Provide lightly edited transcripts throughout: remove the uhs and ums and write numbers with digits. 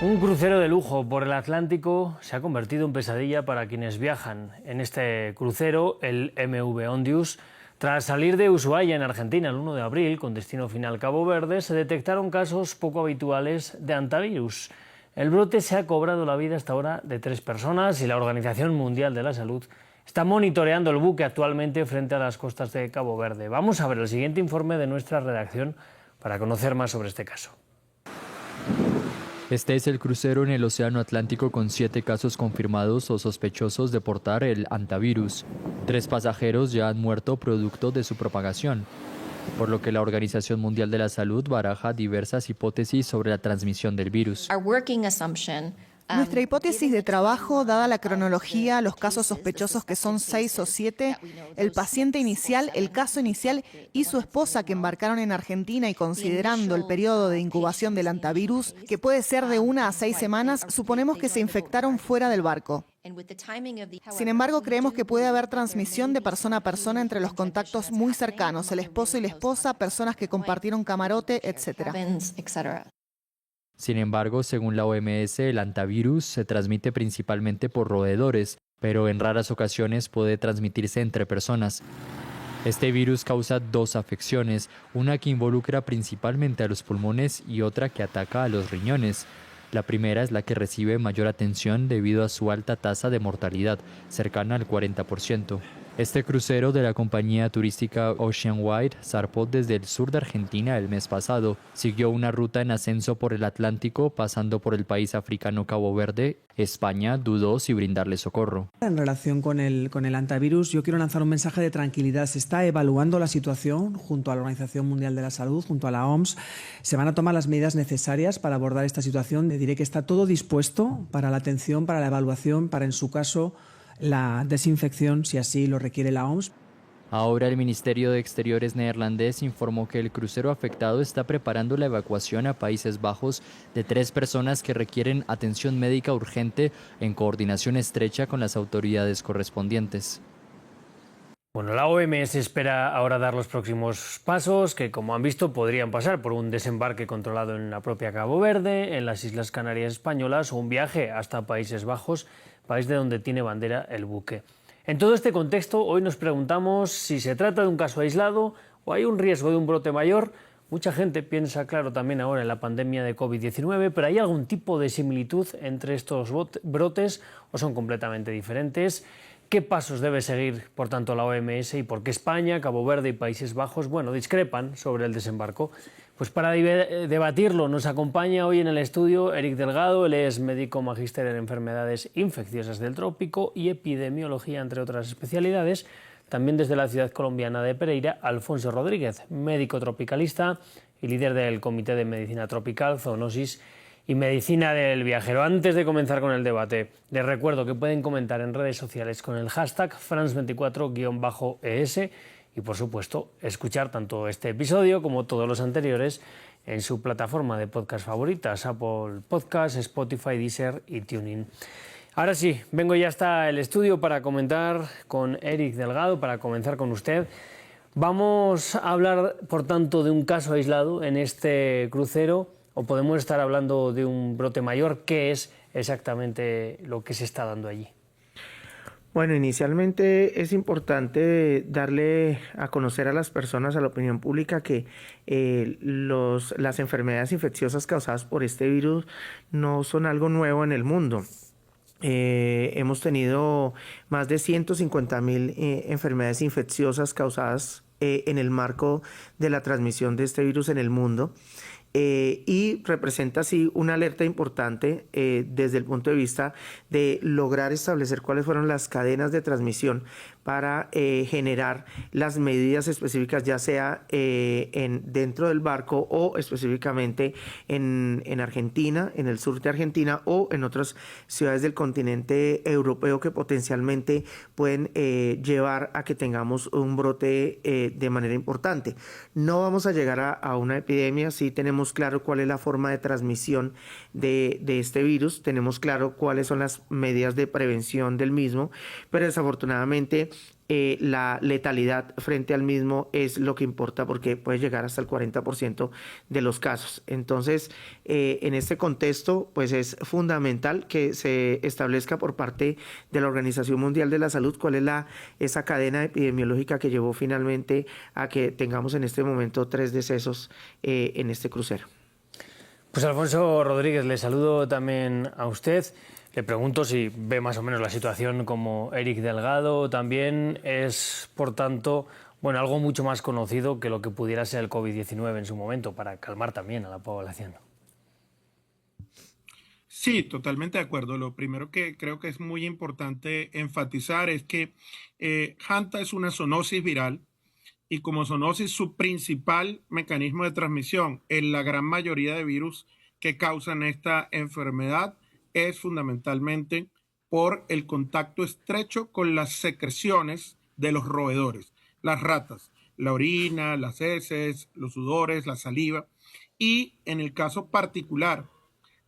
Un crucero de lujo por el Atlántico se ha convertido en pesadilla para quienes viajan. En este crucero, el MV Ondius, tras salir de Ushuaia, en Argentina, el 1 de abril, con destino final Cabo Verde, se detectaron casos poco habituales de hantavirus. El brote se ha cobrado la vida hasta ahora de 3 personas y la Organización Mundial de la Salud está monitoreando el buque actualmente frente a las costas de Cabo Verde. Vamos a ver el siguiente informe de nuestra redacción para conocer más sobre este caso. Este es el crucero en el Océano Atlántico con 7 casos confirmados o sospechosos de portar el hantavirus. 3 pasajeros ya han muerto producto de su propagación, por lo que la Organización Mundial de la Salud baraja diversas hipótesis sobre la transmisión del virus. Nuestra hipótesis de trabajo, dada la cronología, los casos sospechosos que son 6 o 7, el paciente inicial, el caso inicial y su esposa que embarcaron en Argentina y considerando el periodo de incubación del hantavirus, que puede ser de 1 a 6 semanas, suponemos que se infectaron fuera del barco. Sin embargo, creemos que puede haber transmisión de persona a persona entre los contactos muy cercanos, el esposo y la esposa, personas que compartieron camarote, etc. Sin embargo, según la OMS, el hantavirus se transmite principalmente por roedores, pero en raras ocasiones puede transmitirse entre personas. Este virus causa 2 afecciones, una que involucra principalmente a los pulmones y otra que ataca a los riñones. La primera es la que recibe mayor atención debido a su alta tasa de mortalidad, cercana al 40%. Este crucero de la compañía turística Ocean Wide zarpó desde el sur de Argentina el mes pasado. Siguió una ruta en ascenso por el Atlántico, pasando por el país africano Cabo Verde. España dudó si brindarle socorro. En relación con el hantavirus, yo quiero lanzar un mensaje de tranquilidad. Se está evaluando la situación junto a la Organización Mundial de la Salud, junto a la OMS. Se van a tomar las medidas necesarias para abordar esta situación. Le diré que está todo dispuesto para la atención, para la evaluación, para, en su caso, la desinfección, si así lo requiere la OMS. Ahora el Ministerio de Exteriores neerlandés informó que el crucero afectado está preparando la evacuación a Países Bajos de 3 personas que requieren atención médica urgente en coordinación estrecha con las autoridades correspondientes. Bueno, la OMS espera ahora dar los próximos pasos que, como han visto, podrían pasar por un desembarque controlado en la propia Cabo Verde, en las Islas Canarias españolas o un viaje hasta Países Bajos, país de donde tiene bandera el buque. En todo este contexto, hoy nos preguntamos si se trata de un caso aislado o hay un riesgo de un brote mayor. Mucha gente piensa, claro, también ahora en la pandemia de COVID-19, pero ¿hay algún tipo de similitud entre estos brotes o son completamente diferentes? ¿Qué pasos debe seguir, por tanto, la OMS y por qué España, Cabo Verde y Países Bajos, discrepan sobre el desembarco? Pues para debatirlo nos acompaña hoy en el estudio Eric Delgado. Él es médico magíster en enfermedades infecciosas del trópico y epidemiología, entre otras especialidades. También desde la ciudad colombiana de Pereira, Alfonso Rodríguez, médico tropicalista y líder del Comité de Medicina Tropical, Zoonosis y Medicina del Viajero. Antes de comenzar con el debate, les recuerdo que pueden comentar en redes sociales con el hashtag France24-ES y, por supuesto, escuchar tanto este episodio como todos los anteriores en su plataforma de podcast favoritas, Apple Podcasts, Spotify, Deezer y TuneIn. Ahora sí, vengo ya hasta el estudio para comentar con Eric Delgado, para comenzar con usted. Vamos a hablar, por tanto, de un caso aislado en este crucero, o podemos estar hablando de un brote mayor. ¿Qué es exactamente lo que se está dando allí? Bueno, inicialmente es importante darle a conocer a las personas, a la opinión pública, que las enfermedades infecciosas causadas por este virus no son algo nuevo en el mundo. Hemos tenido más de 150,000 enfermedades infecciosas causadas en el marco de la transmisión de este virus en el mundo. Y representa así una alerta importante desde el punto de vista de lograr establecer cuáles fueron las cadenas de transmisión para generar las medidas específicas, ya sea dentro del barco o específicamente en Argentina, en el sur de Argentina o en otras ciudades del continente europeo que potencialmente pueden llevar a que tengamos un brote de manera importante. No vamos a llegar a una epidemia, sí tenemos claro cuál es la forma de transmisión de este virus, tenemos claro cuáles son las medidas de prevención del mismo, pero desafortunadamente la letalidad frente al mismo es lo que importa, porque puede llegar hasta el 40% de los casos. Entonces, en este contexto, pues es fundamental que se establezca por parte de la Organización Mundial de la Salud cuál es esa cadena epidemiológica que llevó finalmente a que tengamos en este momento 3 decesos en este crucero. Pues Alfonso Rodríguez, le saludo también a usted. Le pregunto si ve más o menos la situación como Eric Delgado. También es, por tanto, bueno, algo mucho más conocido que lo que pudiera ser el COVID-19 en su momento, para calmar también a la población. Sí, totalmente de acuerdo. Lo primero que creo que es muy importante enfatizar es que Hanta es una zoonosis viral, y como zoonosis, su principal mecanismo de transmisión en la gran mayoría de virus que causan esta enfermedad es fundamentalmente por el contacto estrecho con las secreciones de los roedores, las ratas, la orina, las heces, los sudores, la saliva. Y en el caso particular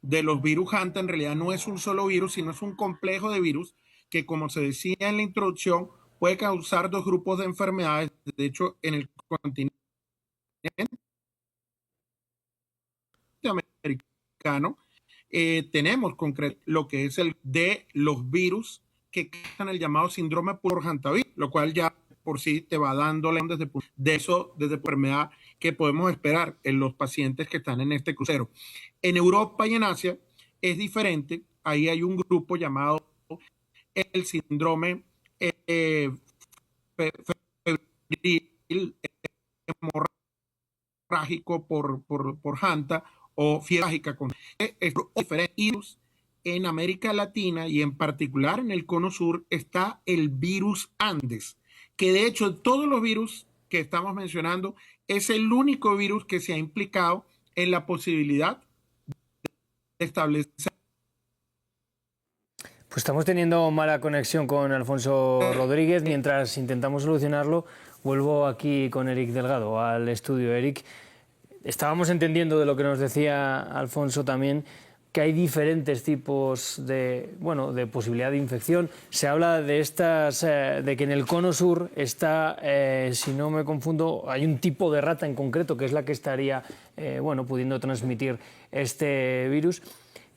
de los virus Hanta, en realidad no es un solo virus, sino es un complejo de virus que, como se decía en la introducción, puede causar 2 grupos de enfermedades. De hecho, en el continente americano tenemos concreto lo que es el de los virus que causan el llamado síndrome por hantavirus, lo cual ya por sí te va dando desde enfermedad que podemos esperar en los pacientes que están en este crucero. En Europa y en Asia es diferente. Ahí hay un grupo llamado el síndrome febril hemorrágico por Hanta, o fiebre hemorrágica con diferentes. En América Latina y en particular en el cono sur está el virus Andes, que de hecho todos los virus que estamos mencionando es el único virus que se ha implicado en la posibilidad de establecer. Pues estamos teniendo mala conexión con Alfonso Rodríguez. Mientras intentamos solucionarlo, vuelvo aquí con Eric Delgado al estudio. Eric, estábamos entendiendo de lo que nos decía Alfonso también, que hay diferentes tipos de posibilidad de infección. Se habla de de que en el cono sur está, si no me confundo, hay un tipo de rata en concreto que es la que estaría pudiendo transmitir este virus.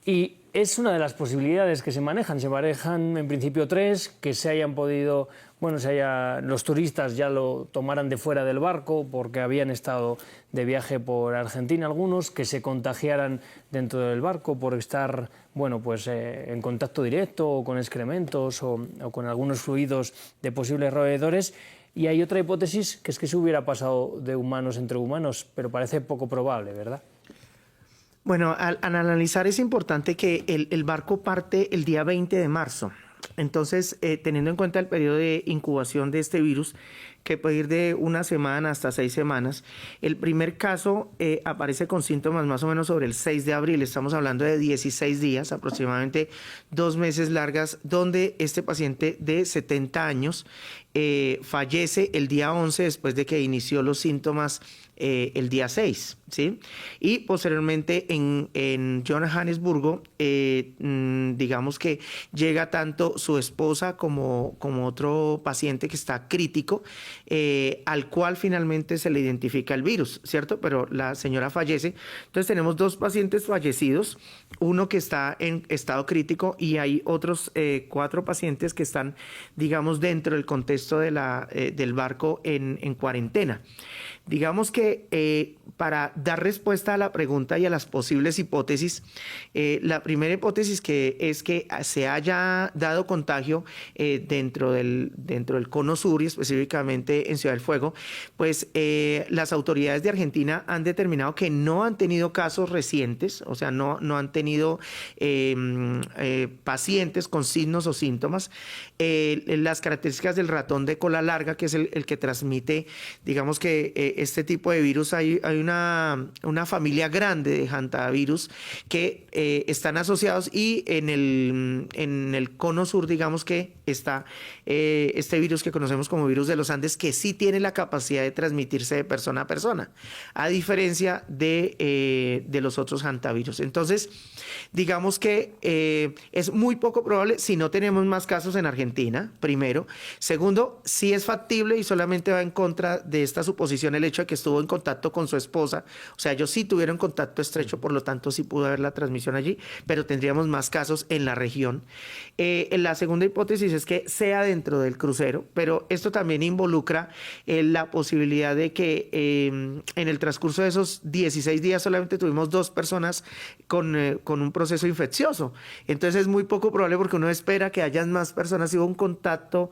Y es una de las posibilidades que se manejan. Se manejan en principio 3, que se hayan podido, los turistas ya lo tomaran de fuera del barco porque habían estado de viaje por Argentina algunos, que se contagiaran dentro del barco por estar, en contacto directo o con excrementos o con algunos fluidos de posibles roedores. Y hay otra hipótesis, que es que se hubiera pasado de humanos entre humanos, pero parece poco probable, ¿verdad? Bueno, al analizar es importante que el barco parte el día 20 de marzo. Entonces, teniendo en cuenta el periodo de incubación de este virus, que puede ir de 1 semana hasta 6 semanas, el primer caso aparece con síntomas más o menos sobre el 6 de abril. Estamos hablando de 16 días, aproximadamente 2 meses largas, donde este paciente de 70 años fallece el día 11 después de que inició los síntomas el día 6, ¿sí? Y posteriormente en Johannesburgo, digamos que llega tanto su esposa como otro paciente que está crítico, al cual finalmente se le identifica el virus, ¿cierto? Pero la señora fallece. Entonces tenemos 2 pacientes fallecidos, uno que está en estado crítico y hay otros 4 pacientes que están, digamos, dentro del contexto del barco en cuarentena. Digamos que para dar respuesta a la pregunta y a las posibles hipótesis, la primera hipótesis es que se haya dado contagio dentro del cono sur y específicamente en Ciudad del Fuego, pues las autoridades de Argentina han determinado que no han tenido casos recientes, o sea, no han tenido pacientes con signos o síntomas. Las características del ratón de cola larga, que es el que transmite, digamos que este tipo de virus, hay una familia grande de hantavirus que están asociados, y en el cono sur, digamos que está este virus que conocemos como virus de los Andes, entonces que sí tiene la capacidad de transmitirse de persona a persona, a diferencia de los otros hantavirus. Entonces, digamos que es muy poco probable si no tenemos más casos en Argentina, primero. Segundo, sí es factible y solamente va en contra de esta suposición el hecho de que estuvo en contacto con su esposa. O sea, ellos sí tuvieron contacto estrecho, por lo tanto sí pudo haber la transmisión allí, pero tendríamos más casos en la región. La segunda hipótesis es que sea dentro del crucero, pero esto también involucra la posibilidad de que en el transcurso de esos 16 días solamente tuvimos 2 personas con un proceso infeccioso. Entonces es muy poco probable porque uno espera que hayan más personas si hubo un contacto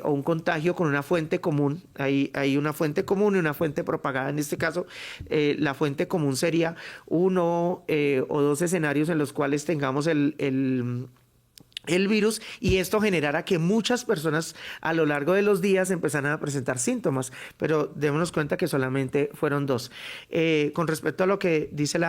o un contagio con una fuente común. Hay una fuente común y una fuente propagada. En este caso, la fuente común sería 1 o 2 escenarios en los cuales tengamos el virus y esto generará que muchas personas a lo largo de los días empezaran a presentar síntomas, pero démonos cuenta que solamente fueron 2. Con respecto a lo que dice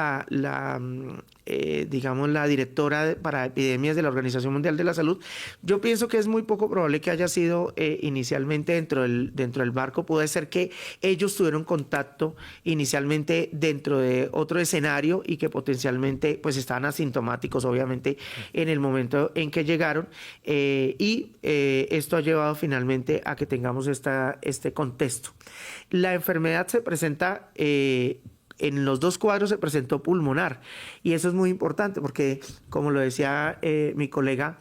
digamos, la directora para epidemias de la Organización Mundial de la Salud, yo pienso que es muy poco probable que haya sido inicialmente dentro del barco. Puede ser que ellos tuvieron contacto inicialmente dentro de otro escenario y que potencialmente pues estaban asintomáticos, obviamente, en el momento en que llegaron, y esto ha llevado finalmente a que tengamos este contexto. La enfermedad se presenta en los 2 cuadros, se presentó pulmonar y eso es muy importante porque, como lo decía mi colega,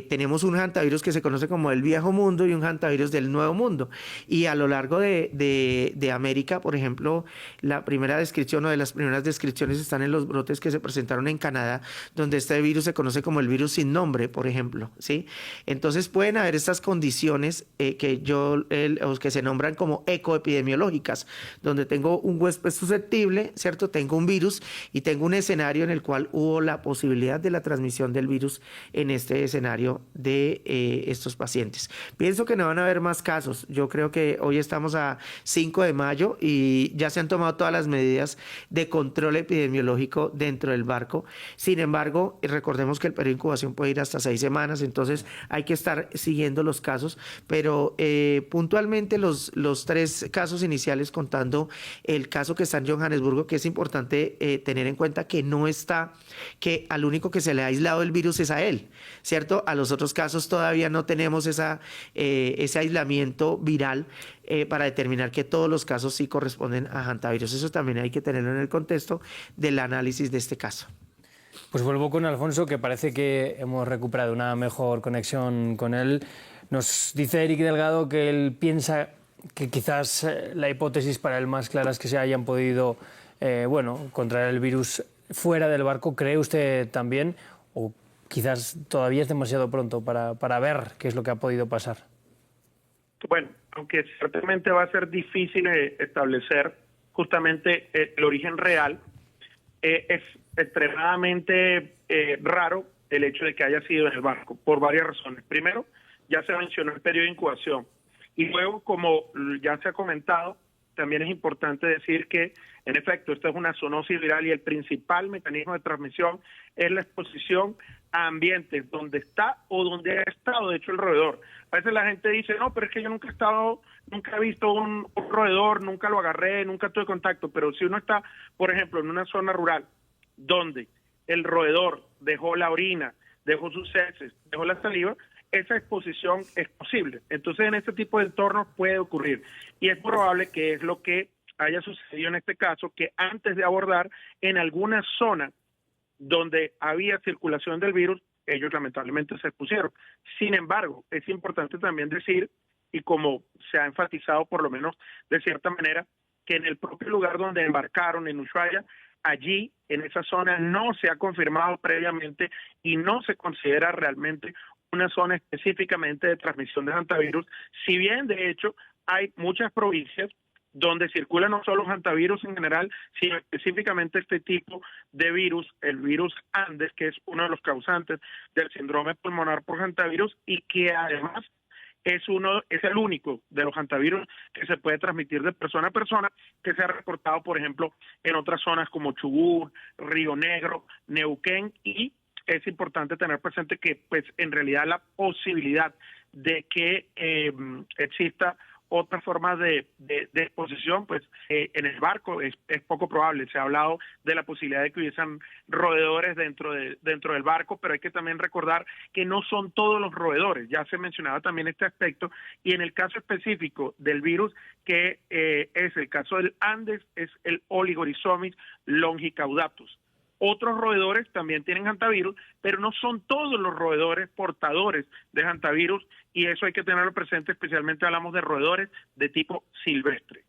tenemos un hantavirus que se conoce como el viejo mundo y un hantavirus del nuevo mundo. Y a lo largo de América, por ejemplo, la primera descripción o de las primeras descripciones están en los brotes que se presentaron en Canadá, donde este virus se conoce como el virus sin nombre, por ejemplo, ¿sí? Entonces pueden haber estas condiciones que se nombran como ecoepidemiológicas, donde tengo un huésped susceptible, ¿cierto? Tengo un virus y tengo un escenario en el cual hubo la posibilidad de la transmisión del virus en este escenario de estos pacientes. Pienso que no van a haber más casos. Yo creo que hoy estamos a 5 de mayo y ya se han tomado todas las medidas de control epidemiológico dentro del barco. Sin embargo, recordemos que el periodo de incubación puede ir hasta 6 semanas, entonces hay que estar siguiendo los casos, pero puntualmente los 3 casos iniciales, contando el caso que está en Johannesburgo, que es importante tener en cuenta que no está, que al único que se le ha aislado el virus es a él, ¿cierto? A los otros casos todavía no tenemos ese aislamiento viral para determinar que todos los casos sí corresponden a hantavirus. Eso también hay que tenerlo en el contexto del análisis de este caso. Pues vuelvo con Alfonso, que parece que hemos recuperado una mejor conexión con él. Nos dice Eric Delgado que él piensa que quizás la hipótesis para él más clara es que se hayan podido contraer el virus fuera del barco. ¿Cree usted también, o quizás todavía es demasiado pronto para ver qué es lo que ha podido pasar? Bueno, aunque ciertamente va a ser difícil establecer justamente el origen real, es extremadamente raro el hecho de que haya sido en el barco, por varias razones. Primero, ya se mencionó el periodo de incubación. Y luego, como ya se ha comentado, también es importante decir que, en efecto, esto es una zoonosis viral y el principal mecanismo de transmisión es la exposición a ambientes donde está o donde ha estado, de hecho, el roedor. A veces la gente dice, no, pero es que yo nunca he visto un roedor, nunca lo agarré, nunca tuve contacto, pero si uno está, por ejemplo, en una zona rural donde el roedor dejó la orina, dejó sus heces, dejó la saliva, esa exposición es posible. Entonces, en este tipo de entornos puede ocurrir. Y es probable que es lo que haya sucedido en este caso, que antes de abordar en alguna zona donde había circulación del virus, ellos lamentablemente se expusieron. Sin embargo, es importante también decir, y como se ha enfatizado por lo menos de cierta manera, que en el propio lugar donde embarcaron, en Ushuaia, allí, en esa zona, no se ha confirmado previamente y no se considera realmente una zona específicamente de transmisión de hantavirus, si bien de hecho hay muchas provincias donde circula no solo hantavirus en general, sino específicamente este tipo de virus, el virus Andes, que es uno de los causantes del síndrome pulmonar por hantavirus y que además es el único de los hantavirus que se puede transmitir de persona a persona, que se ha reportado, por ejemplo, en otras zonas como Chubut, Río Negro, Neuquén, y es importante tener presente que, pues, en realidad la posibilidad de que exista otras formas de exposición, pues en el barco es poco probable. Se ha hablado de la posibilidad de que hubiesen roedores dentro del barco, pero hay que también recordar que no son todos los roedores. Ya se mencionaba también este aspecto, y en el caso específico del virus, que es el caso del Andes, es el Oligorhizomys longicaudatus. Otros roedores también tienen hantavirus, pero no son todos los roedores portadores de hantavirus, y eso hay que tenerlo presente, especialmente hablamos de roedores de tipo silvestre.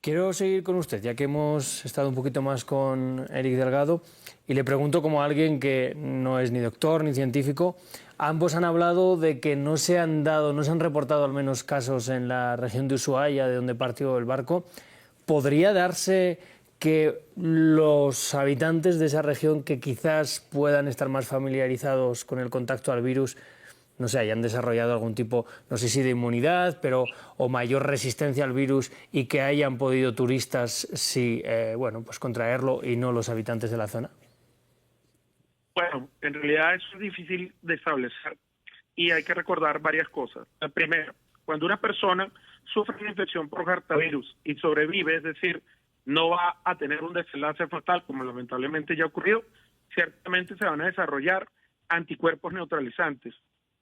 Quiero seguir con usted, ya que hemos estado un poquito más con Eric Delgado, y le pregunto como alguien que no es ni doctor ni científico. Ambos han hablado de que no se han reportado al menos casos en la región de Ushuaia, de donde partió el barco. ¿Podría darse que los habitantes de esa región, que quizás puedan estar más familiarizados con el contacto al virus, no sé, hayan desarrollado algún tipo, no sé si de inmunidad, o mayor resistencia al virus, y que hayan podido turistas pues contraerlo y no los habitantes de la zona? Bueno, en realidad eso es difícil de establecer y hay que recordar varias cosas. La primera, cuando una persona sufre una infección por hantavirus y sobrevive, es decir, no va a tener un desenlace fatal como lamentablemente ya ocurrió, ciertamente se van a desarrollar anticuerpos neutralizantes.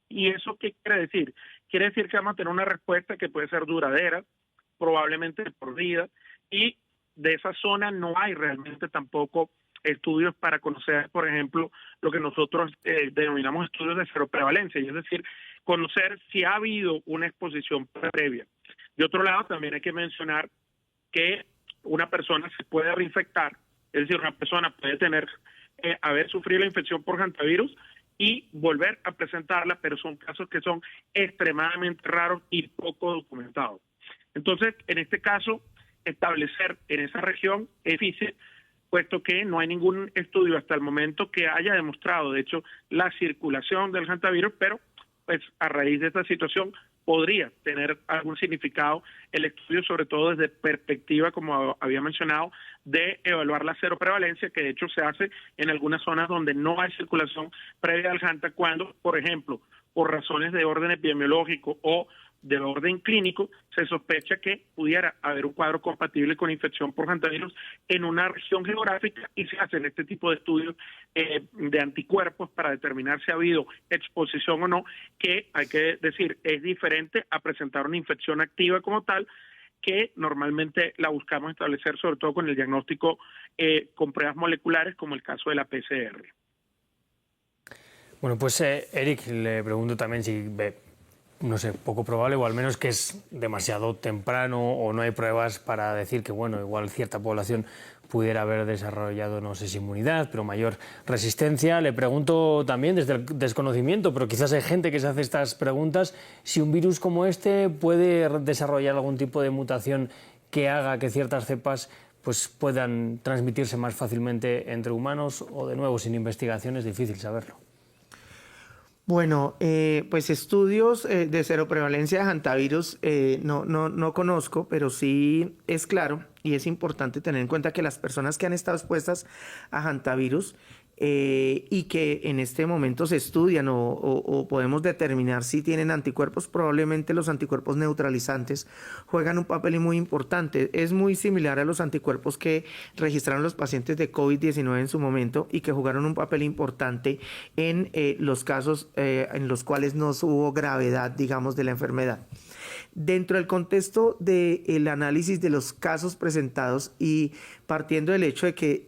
¿Y eso qué quiere decir? Quiere decir que vamos a tener una respuesta que puede ser duradera, probablemente por vida, y de esa zona no hay realmente tampoco estudios para conocer, por ejemplo, lo que nosotros denominamos estudios de seroprevalencia, y es decir, conocer si ha habido una exposición previa. De otro lado, también hay que mencionar que una persona se puede reinfectar, es decir, una persona puede haber sufrido la infección por hantavirus y volver a presentarla, pero son casos que son extremadamente raros y poco documentados. Entonces, en este caso, establecer en esa región es difícil, puesto que no hay ningún estudio hasta el momento que haya demostrado, de hecho, la circulación del hantavirus, pero pues a raíz de esta situación podría tener algún significado el estudio, sobre todo desde perspectiva, como había mencionado, de evaluar la seroprevalencia, que de hecho se hace en algunas zonas donde no hay circulación previa al hanta, cuando, por ejemplo, por razones de orden epidemiológico o de orden clínico, se sospecha que pudiera haber un cuadro compatible con infección por hantavirus en una región geográfica, y se hacen este tipo de estudios de anticuerpos para determinar si ha habido exposición o no, que hay que decir es diferente a presentar una infección activa como tal, que normalmente la buscamos establecer sobre todo con el diagnóstico con pruebas moleculares, como el caso de la PCR. Bueno, pues Eric, le pregunto también si ve, no sé, poco probable, o al menos que es demasiado temprano, o no hay pruebas para decir que, bueno, igual cierta población pudiera haber desarrollado, no sé si inmunidad, pero mayor resistencia. Le pregunto también desde el desconocimiento, pero quizás hay gente que se hace estas preguntas, si un virus como este puede desarrollar algún tipo de mutación que haga que ciertas cepas pues puedan transmitirse más fácilmente entre humanos, o de nuevo, sin investigación es difícil saberlo. Bueno, pues estudios de seroprevalencia de hantavirus no conozco, pero sí es claro y es importante tener en cuenta que las personas que han estado expuestas a hantavirus y que en este momento se estudian o podemos determinar si tienen anticuerpos, probablemente los anticuerpos neutralizantes juegan un papel muy importante. Es muy similar a los anticuerpos que registraron los pacientes de COVID-19 en su momento y que jugaron un papel importante en los casos en los cuales no hubo gravedad, digamos, de la enfermedad. Dentro del contexto del análisis de los casos presentados y partiendo del hecho de que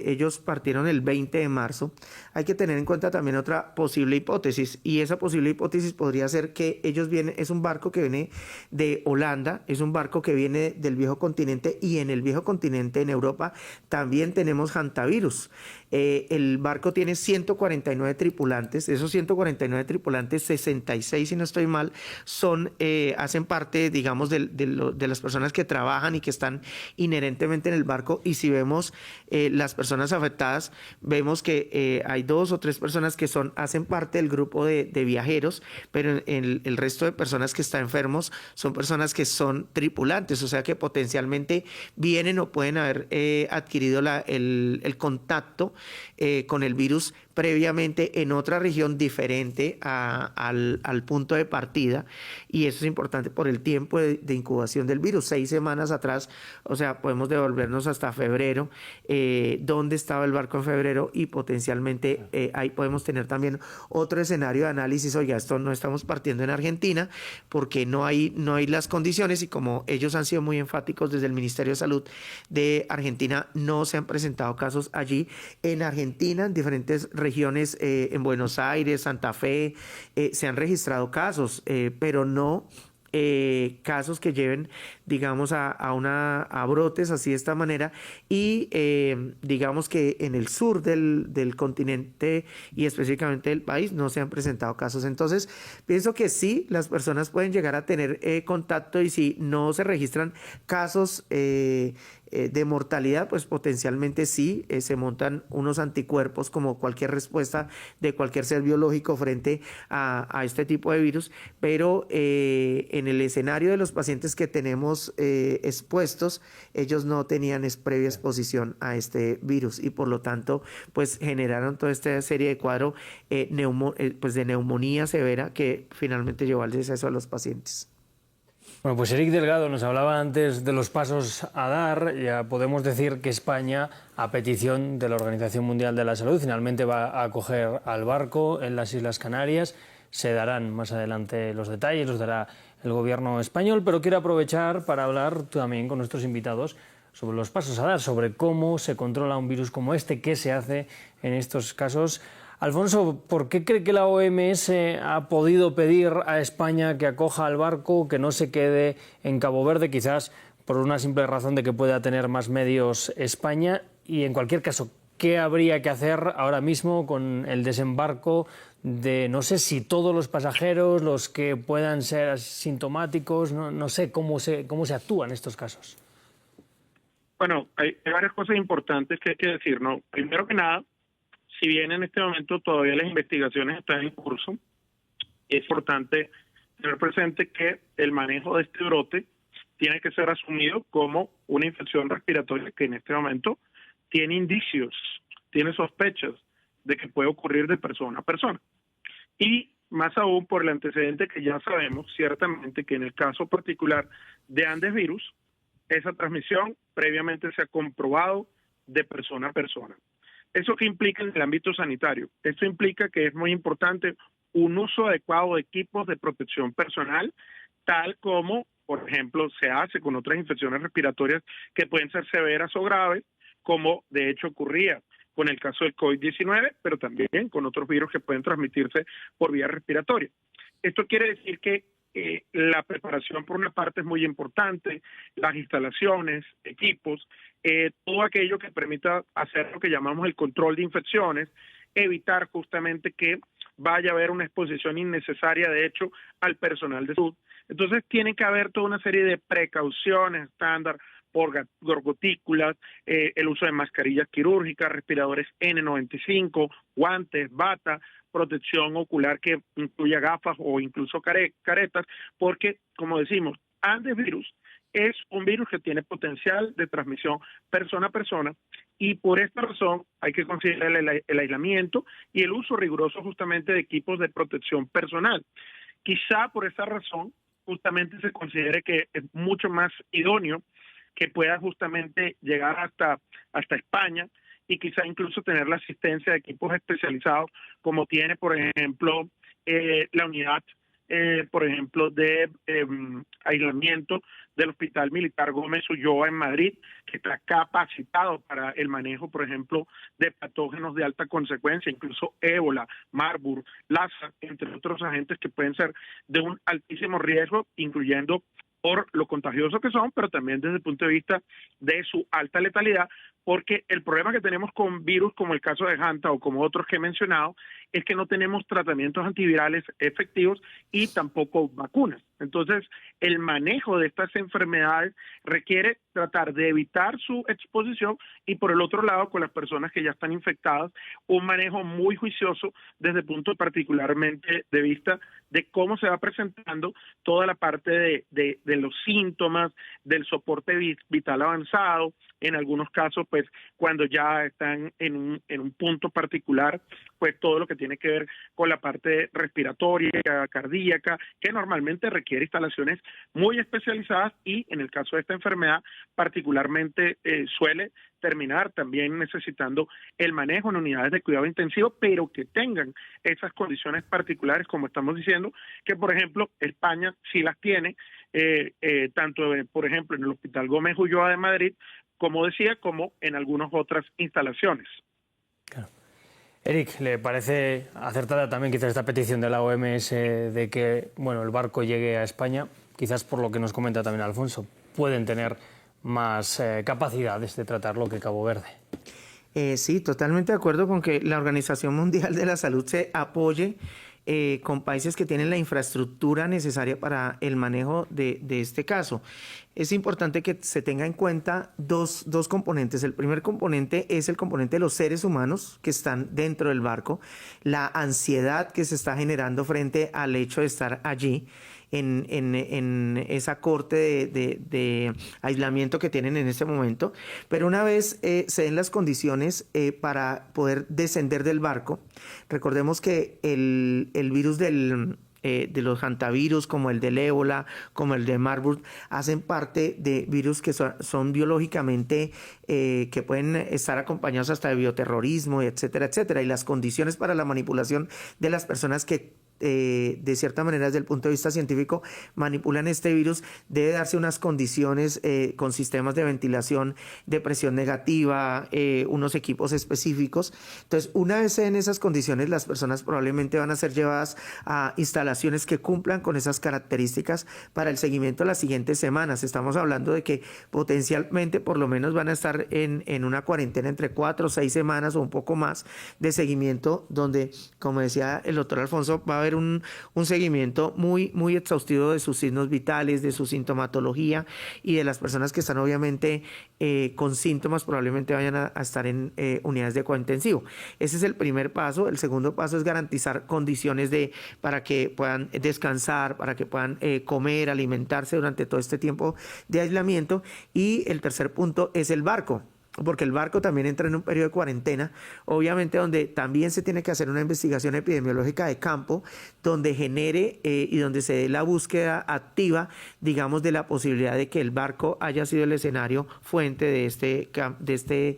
ellos partieron el 20 de marzo, hay que tener en cuenta también otra posible hipótesis, y esa posible hipótesis podría ser que ellos vienen, es un barco que viene de Holanda, es un barco que viene del viejo continente, y en el viejo continente, en Europa, también tenemos hantavirus. El barco tiene 149 tripulantes, de esos 149 tripulantes, 66, si no estoy mal, hacen parte, digamos, de las personas que trabajan y que están inherentemente en el barco, y si vemos las personas afectadas, vemos que hay 2 o 3 personas que hacen parte del grupo de viajeros, pero el resto de personas que están enfermos son personas que son tripulantes, o sea que potencialmente vienen o pueden haber adquirido el contacto con el virus previamente en otra región diferente al punto de partida, y eso es importante por el tiempo de incubación del virus, 6 semanas atrás, o sea, podemos devolvernos hasta febrero, dónde estaba el barco en febrero, y potencialmente ahí podemos tener también otro escenario de análisis. Oiga, esto no estamos partiendo en Argentina porque no hay las condiciones, y como ellos han sido muy enfáticos desde el Ministerio de Salud de Argentina, no se han presentado casos allí. En Argentina, en diferentes regiones, en Buenos Aires, Santa Fe, se han registrado casos, pero no casos que lleven, digamos, a brotes así de esta manera, y digamos que en el sur del continente y específicamente del país no se han presentado casos. Entonces, pienso que sí, las personas pueden llegar a tener contacto, y si no se registran casos de mortalidad, pues potencialmente sí, se montan unos anticuerpos como cualquier respuesta de cualquier ser biológico frente a este tipo de virus, pero en el escenario de los pacientes que tenemos expuestos, ellos no tenían previa exposición a este virus, y por lo tanto pues generaron toda esta serie de cuadros pues de neumonía severa que finalmente llevó al deceso de los pacientes. Bueno, pues Eric Delgado nos hablaba antes de los pasos a dar. Ya podemos decir que España, a petición de la Organización Mundial de la Salud, finalmente va a acoger al barco en las Islas Canarias. Se darán más adelante los detalles, los dará el gobierno español, pero quiero aprovechar para hablar también con nuestros invitados sobre los pasos a dar, sobre cómo se controla un virus como este, qué se hace en estos casos. Alfonso, ¿por qué cree que la OMS ha podido pedir a España que acoja al barco, que no se quede en Cabo Verde? Quizás por una simple razón de que pueda tener más medios España. Y en cualquier caso, ¿qué habría que hacer ahora mismo con el desembarco de, no sé si todos los pasajeros, los que puedan ser asintomáticos? No sé cómo se actúa en estos casos. Bueno, hay varias cosas importantes que hay que decir, ¿no? Primero que nada, si bien en este momento todavía las investigaciones están en curso, es importante tener presente que el manejo de este brote tiene que ser asumido como una infección respiratoria que en este momento tiene indicios, tiene sospechas de que puede ocurrir de persona a persona. Y más aún por el antecedente que ya sabemos, ciertamente que en el caso particular de Andes virus, esa transmisión previamente se ha comprobado de persona a persona. ¿Eso qué implica en el ámbito sanitario? Esto implica que es muy importante un uso adecuado de equipos de protección personal, tal como, por ejemplo, se hace con otras infecciones respiratorias que pueden ser severas o graves, como de hecho ocurría con el caso del COVID-19, pero también con otros virus que pueden transmitirse por vía respiratoria. Esto quiere decir que la preparación por una parte es muy importante, las instalaciones, equipos, todo aquello que permita hacer lo que llamamos el control de infecciones, evitar justamente que vaya a haber una exposición innecesaria, de hecho, al personal de salud. Entonces tiene que haber toda una serie de precauciones estándar por gotículas, el uso de mascarillas quirúrgicas, respiradores N95, guantes, bata, protección ocular que incluya gafas o incluso caretas, porque, como decimos, Andes virus es un virus que tiene potencial de transmisión persona a persona, y por esta razón hay que considerar el aislamiento y el uso riguroso justamente de equipos de protección personal. Quizá por esa razón justamente se considere que es mucho más idóneo que pueda justamente llegar hasta España, y quizá incluso tener la asistencia de equipos especializados como tiene, por ejemplo, la unidad, por ejemplo, de aislamiento del Hospital Militar Gómez Ulloa en Madrid, que está capacitado para el manejo, por ejemplo, de patógenos de alta consecuencia, incluso ébola, Marburg, Lassa, entre otros agentes que pueden ser de un altísimo riesgo, incluyendo por lo contagiosos que son, pero también desde el punto de vista de su alta letalidad, porque el problema que tenemos con virus como el caso de Hanta o como otros que he mencionado es que no tenemos tratamientos antivirales efectivos y tampoco vacunas. Entonces, el manejo de estas enfermedades requiere tratar de evitar su exposición, y por el otro lado, con las personas que ya están infectadas, un manejo muy juicioso desde el punto particularmente de vista de cómo se va presentando toda la parte de los síntomas, del soporte vital avanzado, en algunos casos, pues, cuando ya están en un punto particular, pues todo lo que tiene que ver con la parte respiratoria, cardíaca, que normalmente requiere instalaciones muy especializadas y en el caso de esta enfermedad particularmente suele terminar también necesitando el manejo en unidades de cuidado intensivo, pero que tengan esas condiciones particulares, como estamos diciendo, que por ejemplo España sí las tiene, tanto por ejemplo en el Hospital Gómez Ulloa de Madrid, como decía, como en algunas otras instalaciones. Claro. Eric, ¿le parece acertada también quizás esta petición de la OMS de que el barco llegue a España? Quizás por lo que nos comenta también Alfonso, pueden tener más capacidades de tratarlo que Cabo Verde. Sí, totalmente de acuerdo con que la Organización Mundial de la Salud se apoye con países que tienen la infraestructura necesaria para el manejo de este caso. Es importante que se tenga en cuenta dos componentes. El primer componente es el componente de los seres humanos que están dentro del barco, la ansiedad que se está generando frente al hecho de estar allí, en esa corte de aislamiento que tienen en este momento. Pero una vez se den las condiciones para poder descender del barco, recordemos que el virus de los hantavirus, como el del ébola, como el de Marburg, hacen parte de virus que son biológicamente, que pueden estar acompañados hasta de bioterrorismo, etcétera, etcétera. Y las condiciones para la manipulación de las personas que de cierta manera desde el punto de vista científico manipulan este virus, debe darse unas condiciones con sistemas de ventilación de presión negativa, unos equipos específicos. Entonces, una vez en esas condiciones, las personas probablemente van a ser llevadas a instalaciones que cumplan con esas características para el seguimiento de las siguientes semanas. Estamos hablando de que potencialmente por lo menos van a estar en una cuarentena entre 4 o 6 semanas o un poco más de seguimiento, donde, como decía el doctor Alfonso, va a haber un seguimiento muy exhaustivo de sus signos vitales, de su sintomatología y de las personas que están obviamente con síntomas, probablemente vayan a estar en unidades de cuidado intensivo. Ese es el primer paso. El segundo paso es garantizar condiciones para que puedan descansar, para que puedan comer, alimentarse durante todo este tiempo de aislamiento. Y el tercer punto es el barco, porque el barco también entra en un periodo de cuarentena, obviamente donde también se tiene que hacer una investigación epidemiológica de campo, donde genere y donde se dé la búsqueda activa, digamos, de la posibilidad de que el barco haya sido el escenario fuente de este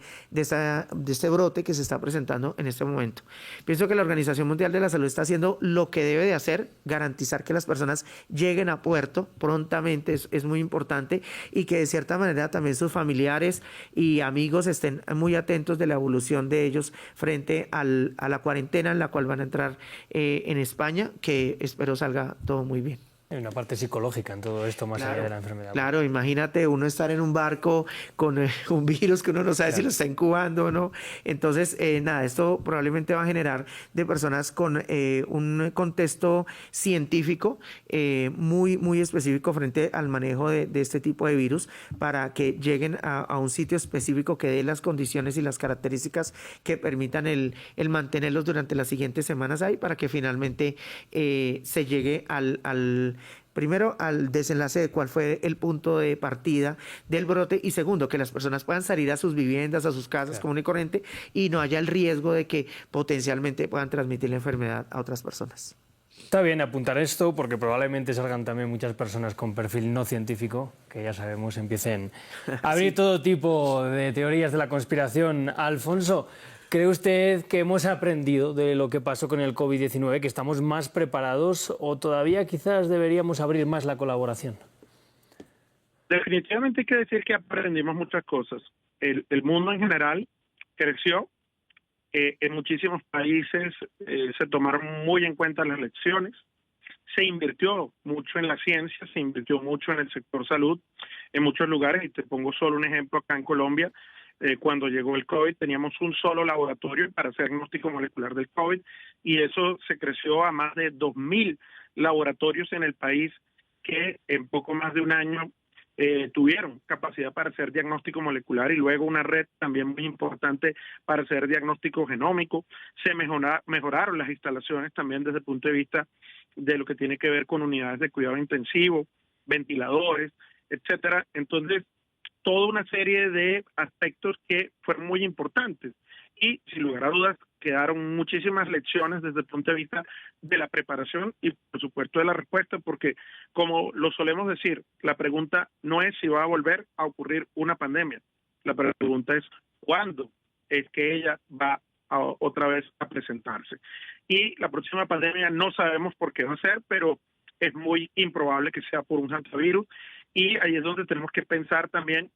brote que se está presentando en este momento. Pienso que la Organización Mundial de la Salud está haciendo lo que debe de hacer, garantizar que las personas lleguen a puerto prontamente, es muy importante, y que de cierta manera también sus familiares y amigos estén muy atentos de la evolución de ellos frente a la cuarentena en la cual van a entrar en España, que espero salga todo muy bien. Hay una parte psicológica en todo esto, más allá de la enfermedad. Claro, imagínate uno estar en un barco con un virus que uno no sabe si lo está incubando o no. Entonces, esto probablemente va a generar de personas con un contexto científico muy específico frente al manejo de este tipo de virus, para que lleguen a un sitio específico que dé las condiciones y las características que permitan el mantenerlos durante las siguientes semanas ahí, para que finalmente se llegue primero al desenlace de cuál fue el punto de partida del brote, y segundo, que las personas puedan salir a sus viviendas, a sus casas común y corriente, y no haya el riesgo de que potencialmente puedan transmitir la enfermedad a otras personas. Está bien apuntar esto, porque probablemente salgan también muchas personas con perfil no científico, que ya sabemos empiecen a abrir todo tipo de teorías de la conspiración. Alfonso, ¿cree usted que hemos aprendido de lo que pasó con el COVID-19, que estamos más preparados, o todavía quizás deberíamos abrir más la colaboración? Definitivamente hay que decir que aprendimos muchas cosas. El mundo en general creció. En muchísimos países se tomaron muy en cuenta las lecciones. Se invirtió mucho en la ciencia, se invirtió mucho en el sector salud, en muchos lugares, y te pongo solo un ejemplo acá en Colombia. Cuando llegó el COVID teníamos un solo laboratorio para hacer diagnóstico molecular del COVID, y eso se creció a más de 2.000 laboratorios en el país que en poco más de un año tuvieron capacidad para hacer diagnóstico molecular, y luego una red también muy importante para hacer diagnóstico genómico. Se mejoraron las instalaciones también desde el punto de vista de lo que tiene que ver con unidades de cuidado intensivo, ventiladores, etcétera. Entonces, toda una serie de aspectos que fueron muy importantes, y sin lugar a dudas quedaron muchísimas lecciones desde el punto de vista de la preparación y, por supuesto, de la respuesta, porque, como lo solemos decir, la pregunta no es si va a volver a ocurrir una pandemia. La pregunta es cuándo es que ella va otra vez a presentarse. Y la próxima pandemia no sabemos por qué va a ser, pero es muy improbable que sea por un hantavirus, y ahí es donde tenemos que pensar también,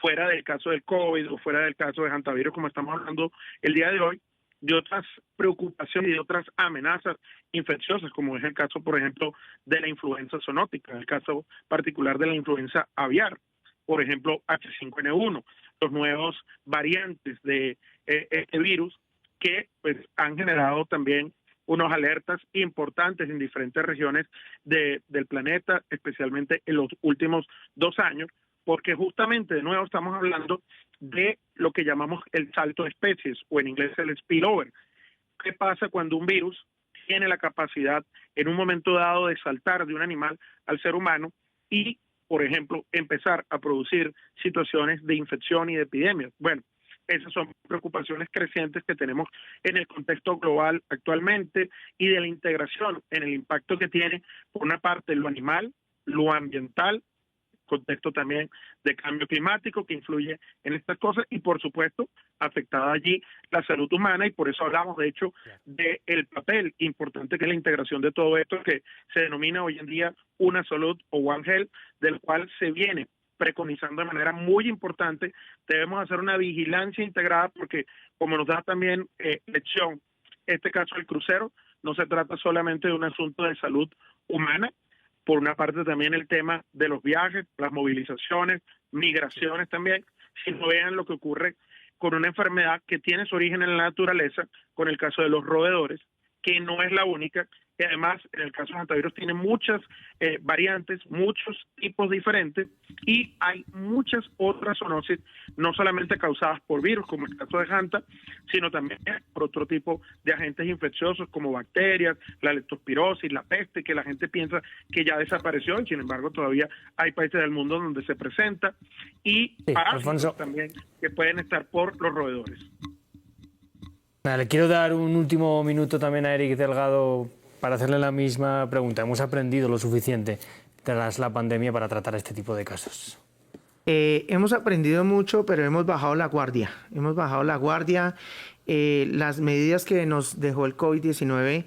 fuera del caso del COVID o fuera del caso de hantavirus, como estamos hablando el día de hoy, de otras preocupaciones y de otras amenazas infecciosas, como es el caso, por ejemplo, de la influenza zoonótica, el caso particular de la influenza aviar, por ejemplo, H5N1, los nuevos variantes de este virus que pues han generado también unas alertas importantes en diferentes regiones del planeta, especialmente en los últimos 2 años, porque justamente de nuevo estamos hablando de lo que llamamos el salto de especies, o en inglés el spillover. ¿Qué pasa cuando un virus tiene la capacidad en un momento dado de saltar de un animal al ser humano y, por ejemplo, empezar a producir situaciones de infección y de epidemias? Bueno, esas son preocupaciones crecientes que tenemos en el contexto global actualmente, y de la integración en el impacto que tiene, por una parte, lo animal, lo ambiental, contexto también de cambio climático que influye en estas cosas, y por supuesto afectada allí la salud humana, y por eso hablamos de hecho del papel importante que es la integración de todo esto, que se denomina hoy en día Una Salud o One Health, del cual se viene preconizando de manera muy importante. Debemos hacer una vigilancia integrada, porque como nos da también lección este caso del crucero, no se trata solamente de un asunto de salud humana, por una parte también el tema de los viajes, las movilizaciones, migraciones también, sino vean lo que ocurre con una enfermedad que tiene su origen en la naturaleza, con el caso de los roedores, que no es la única, y además en el caso de hantavirus tiene muchas variantes, muchos tipos diferentes, y hay muchas otras zoonosis, no solamente causadas por virus, como el caso de Hanta, sino también por otro tipo de agentes infecciosos como bacterias, la leptospirosis, la peste, que la gente piensa que ya desapareció, y sin embargo todavía hay países del mundo donde se presenta, y parásitos también que pueden estar por los roedores. Le quiero dar un último minuto también a Eric Delgado para hacerle la misma pregunta. ¿Hemos aprendido lo suficiente tras la pandemia para tratar este tipo de casos? Hemos aprendido mucho, pero hemos bajado la guardia. Las medidas que nos dejó el COVID-19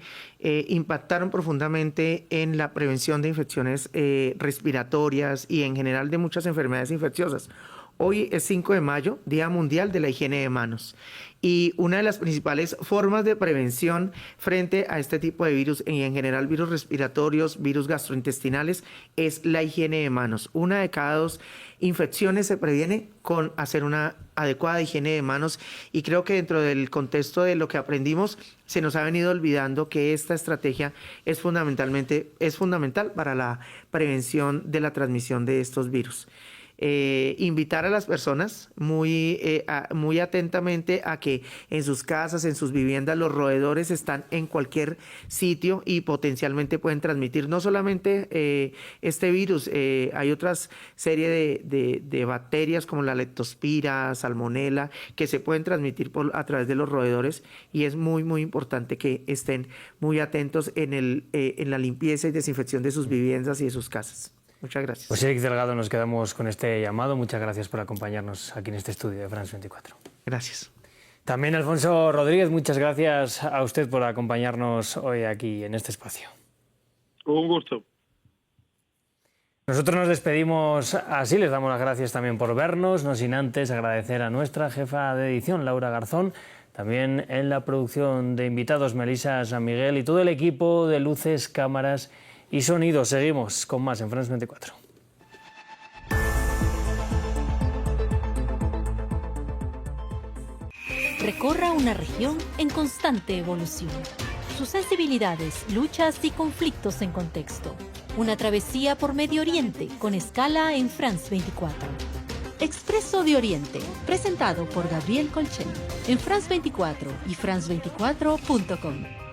impactaron profundamente en la prevención de infecciones respiratorias y en general de muchas enfermedades infecciosas. Hoy es 5 de mayo, Día Mundial de la Higiene de Manos. Y una de las principales formas de prevención frente a este tipo de virus, y en general virus respiratorios, virus gastrointestinales, es la higiene de manos. 1 de cada 2 infecciones se previene con hacer una adecuada higiene de manos, y creo que dentro del contexto de lo que aprendimos se nos ha venido olvidando que esta estrategia es fundamental para la prevención de la transmisión de estos virus. Invitar a las personas muy atentamente a que en sus casas, en sus viviendas, los roedores están en cualquier sitio y potencialmente pueden transmitir no solamente este virus, hay otras serie de bacterias como la leptospira, salmonela, que se pueden transmitir a través de los roedores, y es muy importante que estén muy atentos en la limpieza y desinfección de sus viviendas y de sus casas. Muchas gracias. Pues Eric Delgado, nos quedamos con este llamado. Muchas gracias por acompañarnos aquí en este estudio de France 24. Gracias. También Alfonso Rodríguez, muchas gracias a usted por acompañarnos hoy aquí en este espacio. Un gusto. Nosotros nos despedimos así, les damos las gracias también por vernos, no sin antes agradecer a nuestra jefa de edición, Laura Garzón, también en la producción de invitados, Melissa San Miguel, y todo el equipo de luces, cámaras y sonido. Seguimos con más en France 24. Recorra una región en constante evolución. Sus sensibilidades, luchas y conflictos en contexto. Una travesía por Medio Oriente con escala en France 24. Expreso de Oriente, presentado por Gabriel Colchen, en France 24 y france24.com.